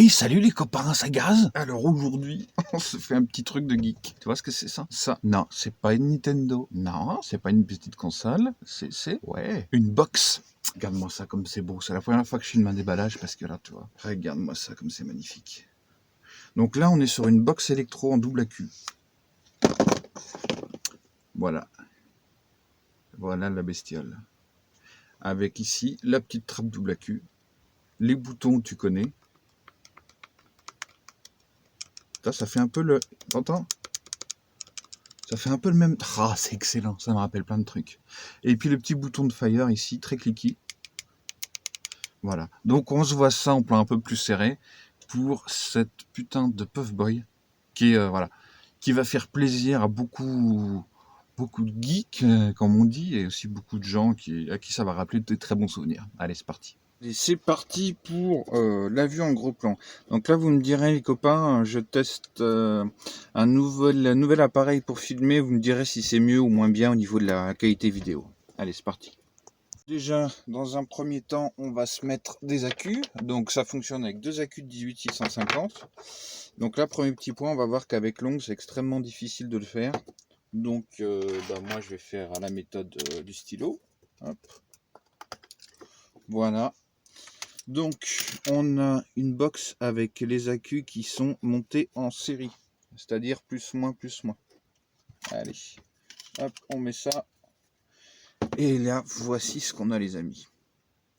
Oui, salut les copains, ça gaz. Alors aujourd'hui, on se fait un petit truc de geek. Tu vois ce que c'est ça? Ça, non, c'est pas une Nintendo. Non, c'est pas une petite console. Ouais, une box. Regarde-moi ça comme c'est beau. C'est la première fois que je filme un déballage parce que là, tu vois, regarde-moi ça comme c'est magnifique. Donc là, on est sur une box électro en double accu. Voilà. Voilà la bestiole. Avec ici la petite trappe double accu. Les boutons, tu connais. Ça fait un peu le... T'entends? Ça fait un peu le même... Ah, c'est excellent, ça me rappelle plein de trucs. Et puis le petit bouton de fire ici, très cliquy. Voilà. Donc on se voit ça en plan un peu plus serré pour cette putain de Puff Boy qui est, voilà, qui va faire plaisir à beaucoup de geeks, comme on dit, et aussi beaucoup de gens à qui ça va rappeler de très bons souvenirs. Allez, c'est parti. Et c'est parti pour la vue en gros plan. Donc là, vous me direz, les copains, je teste un nouvel appareil pour filmer. Vous me direz si c'est mieux ou moins bien au niveau de la qualité vidéo. Allez, c'est parti. Déjà, dans un premier temps, on va se mettre des accus. Donc ça fonctionne avec deux accus de 18-650. Donc là, premier petit point, on va voir qu'avec l'ongle, c'est extrêmement difficile de le faire. Donc moi, je vais faire à la méthode du stylo. Hop. Voilà. Donc, on a une box avec les accus qui sont montés en série, c'est-à-dire plus, moins, plus, moins. Allez, hop, on met ça. Et là, voici ce qu'on a, les amis.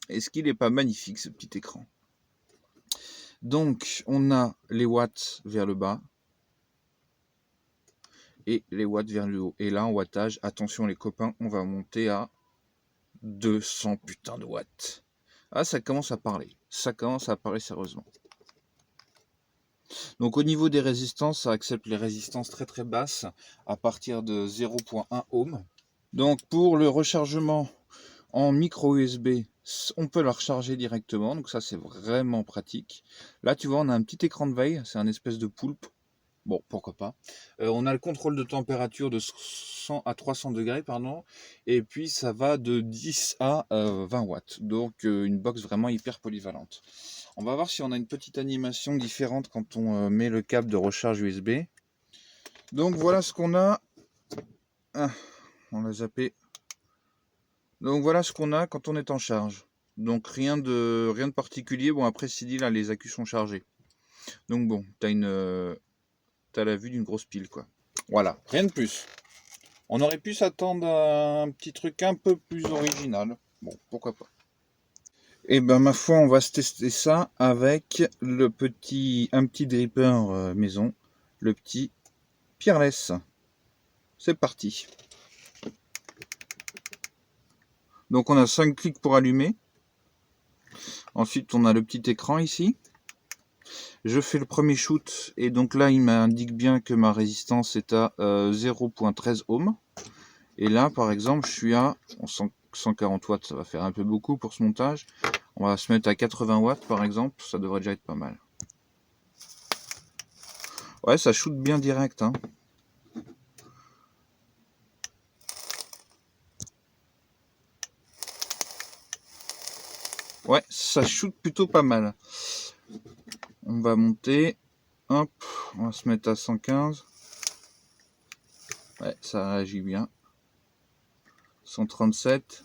Est-ce qu'il n'est pas magnifique, ce petit écran? Donc, on a les watts vers le bas et les watts vers le haut. Et là, en wattage, attention les copains, on va monter à 200 putains de watts. Ah, ça commence à parler. Ça commence à parler sérieusement. Donc au niveau des résistances, ça accepte les résistances très très basses à partir de 0.1 ohm. Donc pour le rechargement en micro USB, on peut la recharger directement, donc ça c'est vraiment pratique. Là tu vois, on a un petit écran de veille, c'est un espèce de poulpe. Bon, pourquoi pas. On a le contrôle de température de 100 à 300 degrés, pardon, et puis ça va de 10 à 20 watts. Donc une box vraiment hyper polyvalente. On va voir si on a une petite animation différente quand on met le câble de recharge USB. Donc voilà ce qu'on a. Ah, on l'a zappé. Donc voilà ce qu'on a quand on est en charge. Donc rien de particulier. Bon après c'est dit là les accus sont chargés. Donc bon, t'as la vue d'une grosse pile quoi. Voilà, rien de plus. On aurait pu s'attendre à un petit truc un peu plus original. Bon, pourquoi pas. Et ben ma foi, on va se tester ça avec un petit dripper maison, le petit Peerless. C'est parti. Donc on a 5 clics pour allumer. Ensuite on a le petit écran ici. Je fais le premier shoot et donc là il m'indique bien que ma résistance est à 0.13 ohm. Et là par exemple je suis à 140 watts, ça va faire un peu beaucoup pour ce montage. On va se mettre à 80 watts par exemple, ça devrait déjà être pas mal. Ouais, ça shoot bien direct, hein. Ouais, ça shoot plutôt pas mal. On va monter. Hop, on va se mettre à 115. Ouais, ça réagit bien. 137.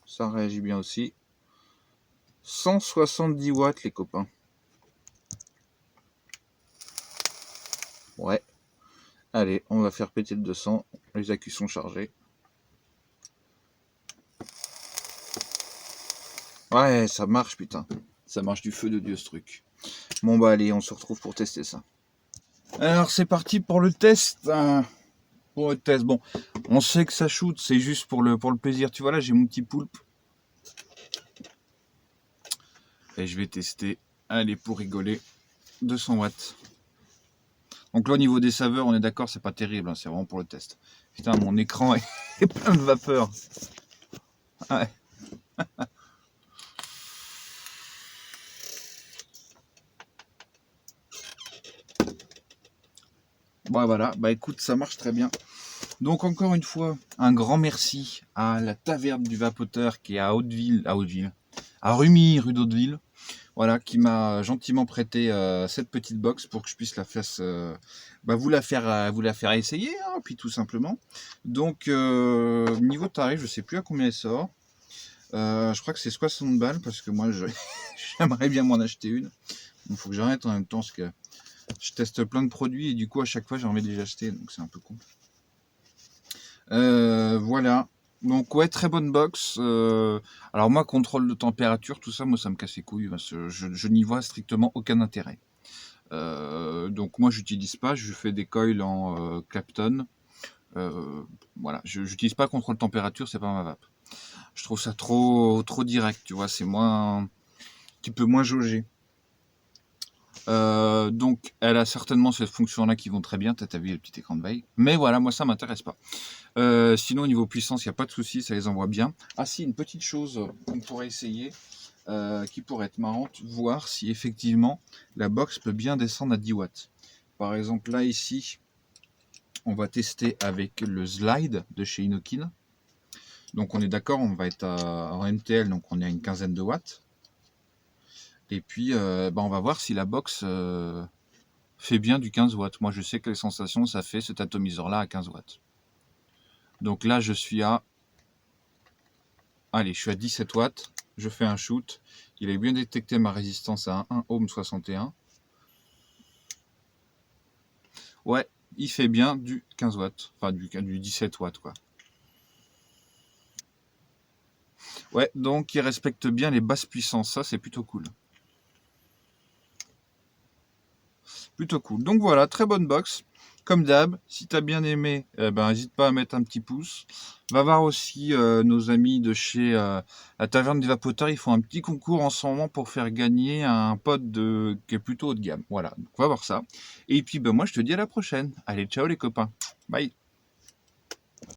Ça réagit bien aussi. 170 watts, les copains. Ouais. Allez, on va faire péter le 200. Les accus sont chargés. Ouais, ça marche, putain. Ça marche du feu de Dieu, ce truc. Bon, bah allez, on se retrouve pour tester ça. Alors, c'est parti pour le test. Pour le test, bon, on sait que ça shoot, c'est juste pour le plaisir. Tu vois, là, j'ai mon petit poulpe. Et je vais tester, allez, pour rigoler, 200 watts. Donc là, au niveau des saveurs, on est d'accord, c'est pas terrible, hein, c'est vraiment pour le test. Putain, mon écran est plein de vapeur. Ouais. Bon, voilà, bah écoute, ça marche très bien. Donc encore une fois, un grand merci à la taverne du vapoteur qui est à Hauteville, à Rumi, rue d'Hauteville, Voilà, qui m'a gentiment prêté cette petite box pour que je puisse vous la faire essayer, hein, puis tout simplement. Donc niveau tarif, je sais plus à combien elle sort. Je crois que c'est 60 balles parce que moi j'aimerais bien m'en acheter une. Il faut que j'arrête en même temps parce que je teste plein de produits et du coup à chaque fois j'ai envie de les acheter, donc c'est un peu con. Voilà. Donc ouais, très bonne box. Alors moi, contrôle de température, tout ça, moi ça me casse les couilles. Parce que je n'y vois strictement aucun intérêt. Donc moi j'utilise pas, je fais des coils en Clapton. Voilà, je n'utilise pas contrôle température, c'est pas ma vape. Je trouve ça trop direct, tu vois, c'est moins un petit peu moins jaugé. Donc elle a certainement cette fonction là qui vont très bien, t'as vu le petit écran de veille. Mais voilà, moi ça m'intéresse pas. Sinon au niveau puissance, il n'y a pas de souci, ça les envoie bien. Ah si, une petite chose qu'on pourrait essayer, qui pourrait être marrante, voir si effectivement la box peut bien descendre à 10 watts. Par exemple là ici, on va tester avec le slide de chez Inokin. Donc on est d'accord, on va être en MTL, donc on est à une quinzaine de watts. Et puis on va voir si la box fait bien du 15 watts. Moi je sais que les sensations ça fait cet atomiseur là à 15 watts. Donc là je suis à... Allez, je suis à 17 watts. Je fais un shoot. Il a bien détecté ma résistance à 1 ohm 61. Ouais, il fait bien du 15 watts. Enfin du 17 watts quoi. Ouais, donc il respecte bien les basses puissances. Ça c'est plutôt cool. Plutôt cool. Donc voilà, très bonne box. Comme d'hab, si tu as bien aimé, n'hésite pas à mettre un petit pouce. Va voir aussi nos amis de chez la Taverne des Vapoteurs. Ils font un petit concours en ce moment pour faire gagner un pod qui est plutôt haut de gamme. Voilà, donc va voir ça. Et puis moi je te dis à la prochaine. Allez, ciao les copains. Bye.